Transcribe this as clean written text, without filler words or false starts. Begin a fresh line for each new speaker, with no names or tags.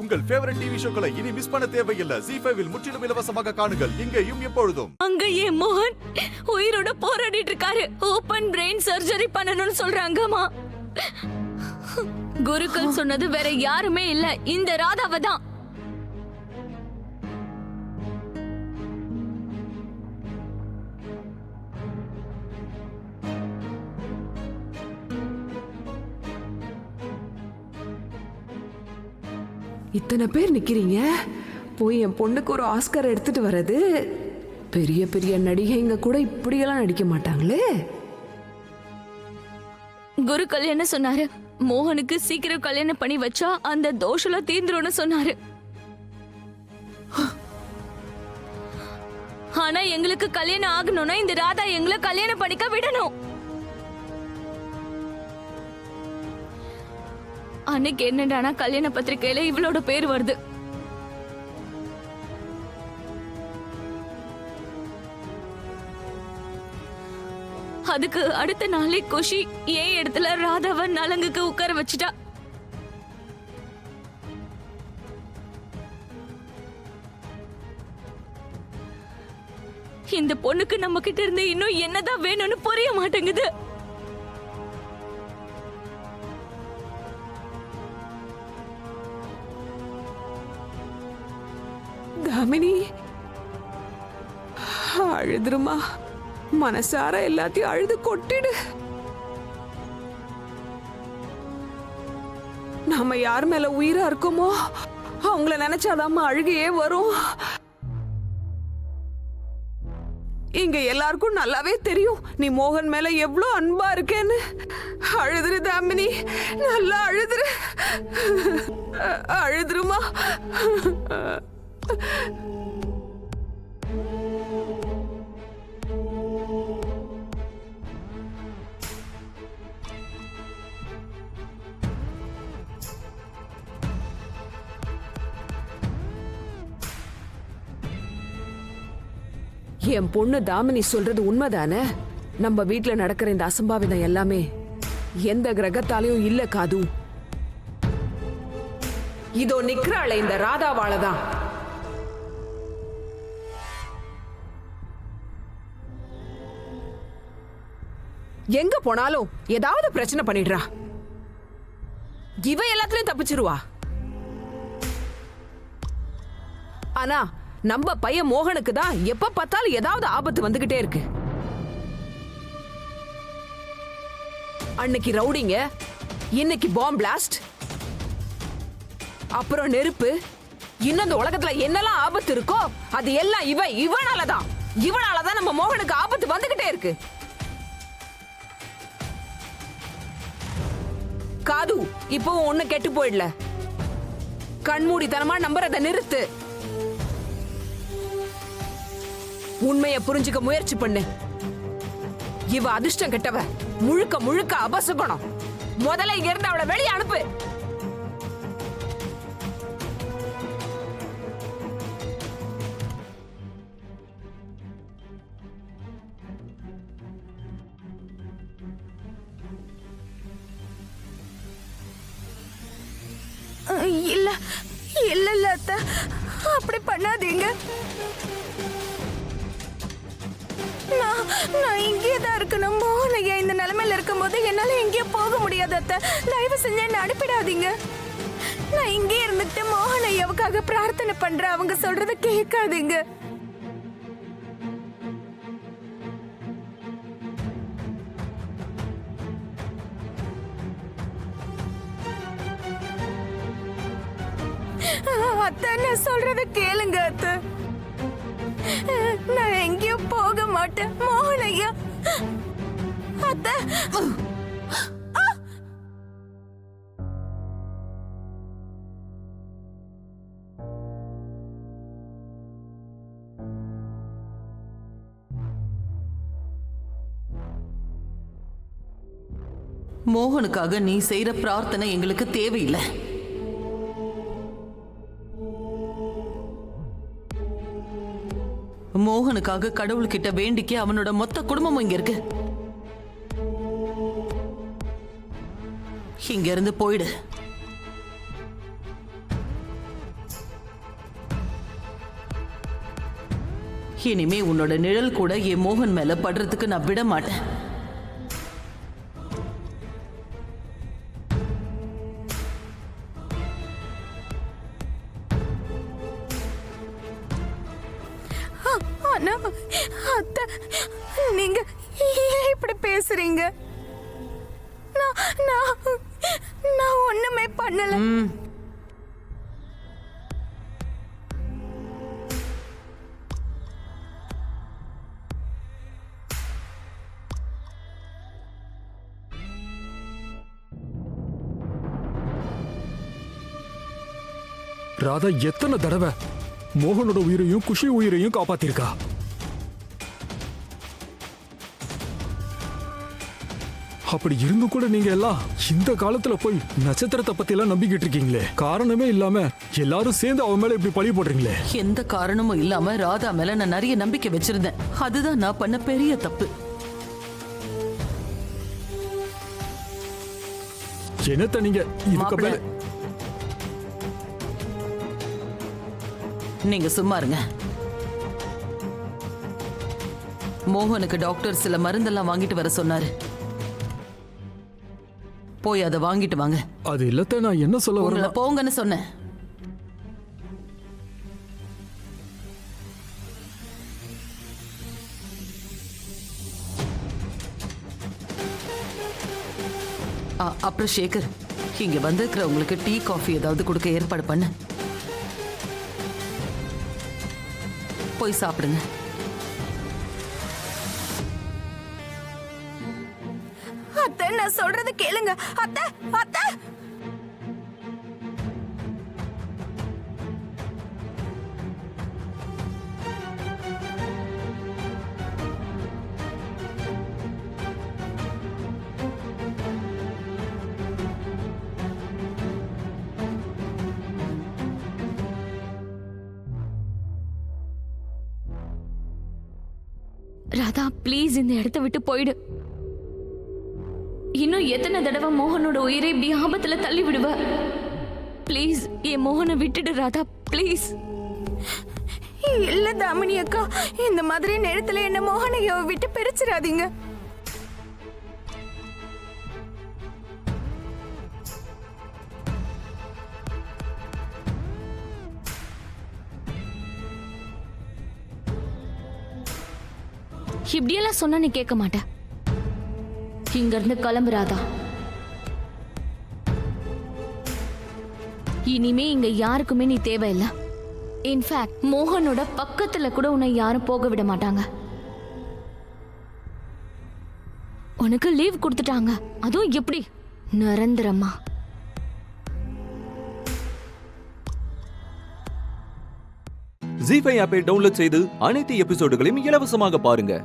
உங்கள் favourite TV ஷோக்களை இனி miss பண்ண தேவையில்லை. ZEE5 இல் முற்றிலும் இலவசமாக காணுங்கள். இங்கேயும் எப்பொழுதும்.
அங்க என் மோகன் உயிரோட போராடிட்டு இருக்காரு. ஓபன் பிரெயின் சர்ஜரி பண்ணணும்னு சொல்றாங்கம்மா. குருக்கள் சொன்னது வேற யாருமே இல்ல, இந்த ராதாவை தான்.
இத்தனை பேர் நிக்கிறீங்க, போய் என் பொண்ணுக்கு ஒரு ஆஸ்கர் எடுத்துட்டு வர்றது. பெரிய பெரிய நடிகைங்க கூட இப்படியெல்லாம் நடிக்க மாட்டாங்களே.
குருக்கள் என்ன சொன்னாரு? மோகனுக்கு சீக்கிரம் கல்யாணம் பண்ணி வச்சா அந்த தோஷம் தீந்துரும்னு சொன்னாரு. ஆனா எங்களுக்கு கல்யாணம் ஆகணும்னா இந்த ராதா எங்களை கல்யாணம் பண்ணிக்க விடணும். அன்னைக்கு என்னடானா கல்யாண பத்திரிகையில இவளோட பேர் வருது. அதுக்கு அடுத்த நாளே குஷி ஏன் இடத்துல ராதாவை நலங்குக்கு உட்கார வச்சுட்டா. இந்த பொண்ணுக்கு நம்ம கிட்ட இருந்து இன்னும் என்னதான் வேணும்னு புரிய மாட்டேங்குது.
தாமினி அழுதுருமா, மனசார எல்லாத்தையும் அழுது கொட்டிடு. நாம யார் மேல உயிரா இருக்கோமோ அவங்கள நினைச்சாதாம அழுகையே வரும். இங்க எல்லாருக்கும் நல்லாவே தெரியும் நீ மோகன் மேல எவ்வளவு அன்பா இருக்கேன்னு. அழுதுரு தாமினி, நல்லா அழுதுரு. அழுதுருமா. என் பொண்ணு தாமினி சொல்றது உண்மைதானே? நம்ம வீட்டுல நடக்கிற இந்த அசம்பாவிதம் எல்லாமே எந்த கிரகத்தாலையும் இல்ல காது. இதோ நிக்கிறாள இந்த ராதாவாலதான். எங்க போனாலும் ஏதாவது பிரச்சனை பண்ணிடுறா. இவ எல்லாத்துலயும் தப்பிச்சிருவா. ஆனா நம்ம பையன் மோகனுக்கு தான் எப்ப பார்த்தாலும் ஏதாவது ஆபத்து வந்துகிட்டே இருக்கு. அன்னைக்கு ரவுடிங்க, இன்னைக்கு பாம் பிளாஸ்ட், அப்புறம் நெருப்பு. இன்னும் இந்த உலகத்துல என்னெல்லாம் ஆபத்து இருக்கோ அது எல்லாம் இவனாலதான் நம்ம மோகனுக்கு ஆபத்து வந்துகிட்டே இருக்கு. காது, இப்பவும் ஒண்ணு கெட்டு போயிடல. கண்மூடித்தனமா நம்புறத நிறுத்து. உண்மையை புரிஞ்சுக்க முயற்சி பண்ணு. இவ அதிர்ஷ்டம் கெட்டவ, முழுக்க முழுக்க அபசகுணம். முதல்ல இங்க இருந்து அவளை வெளியே அனுப்பு.
இல்ல இல்ல இல்ல அத்தை, அப்படி பண்ணாதீங்க. நான் இங்கே தான் இருக்கணும். மோகனையா இந்த நிலைமையில இருக்கும் போது என்னால எங்கேயோ போக முடியாது அத்தை. தயவு செஞ்சு என்ன அனுப்பிடாதீங்க. நான் இங்கே இருந்துட்டு மோகனையாவுக்காக பிரார்த்தனை பண்றேன். அவங்க சொல்றத கேட்காதீங்க. அத்தை, நான் சொல்றத கேளுங்க அத்தை. நான் எங்கேயும் போக மாட்டேன். மோகனையா அத்தை.
மோகனுக்காக நீ செய்யற பிரார்த்தனை எங்களுக்கு தேவையில்லை. மோகனுக்காக கடவுள்கிட்ட வேண்டிக்க அவனோட மொத்த குடும்பமும் இங்க இருக்கு. இங்க இருந்து போயிடு. இனிமே உன்னோட நிழல் கூட என் மோகன் மேல படுறதுக்கு நான் விட மாட்டேன்.
ஆனா அத்தை, நீங்க ஏன் இப்படி பேசுறீங்க? நான் நான் நான் ஒண்ணுமே பண்ணல.
ராதா எத்தனை தடவை மோகனோட உயிரையும் குஷி உயிரையும் காப்பாத்திருக்கா. அப்படி இருந்தும் கூட நீங்க எல்லாம் இந்த காலத்துல போய் நட்சத்திரத்தை பத்தி எல்லாம் நம்பிக்கிட்டு இருக்கீங்களே, காரணமே இல்லாம எல்லாரும் சேர்ந்து அவன் மேல இப்படி பழி போடுறீங்களே.
எந்த காரணமும் இல்லாம ராதா மேல நான் நிறைய நம்பிக்கை வச்சிருந்தேன். அதுதான் நான் பண்ண பெரிய தப்பு.
என்னத்த நீங்க இதுக்கு மேல
நீங்க சும்மா இருங்க. மோகனுக்கு டாக்டர் சில மருந்தெல்லாம் வாங்கிட்டு வர சொன்னாரு. போய் அதை வாங்கிட்டு வாங்க.
அது இல்லத்த நான் என்ன சொல்ல
உங்களை
வரேன்.
போங்கன்னு சொன்னேன். அப்புறம் சேகர், இங்க வந்திருக்கிறவங்களுக்கு டீ காஃபி ஏதாவது கொடுக்க ஏற்பாடு பண்ண. போய் சாப்பிடுங்க.
அத்தை, நான் சொல்றது கேளுங்க. அத்தை அத்தை,
ராதா ப்ளீஸ் இந்த இடத்த விட்டு போயிடு. இன்னும் எத்தனை தடவை மோகனோட உயிரை இப்படி ஆபத்துல தள்ளி விடுவ? ப்ளீஸ் என் மோகனை விட்டுடு ராதா, ப்ளீஸ்.
இல்ல தாமினி அக்கா, இந்த மாதிரி நேரத்துல என்ன மோகனைய விட்டு பிரிச்சிடாதீங்க.
இப்படியெல்லாம் சொன்னா நீ கேட்க மாட்ட. இங்க இருந்து கிளம்புறாதா. இனிமே இங்க யாருக்குமே நீ தேவையில்லை. இன்ஃபேக்ட் மோகனோட பக்கத்துல கூட உன்னை யாரும் போக விட மாட்டாங்க. உனக்கு லீவ் கொடுத்துட்டாங்க, அதுவும் எப்படி? நிரந்தரமா.
ஜீ5 ஆப்பை டவுன்லோட் செய்து அனைத்து எபிசோடுகளையும் இலவசமாக பாருங்க.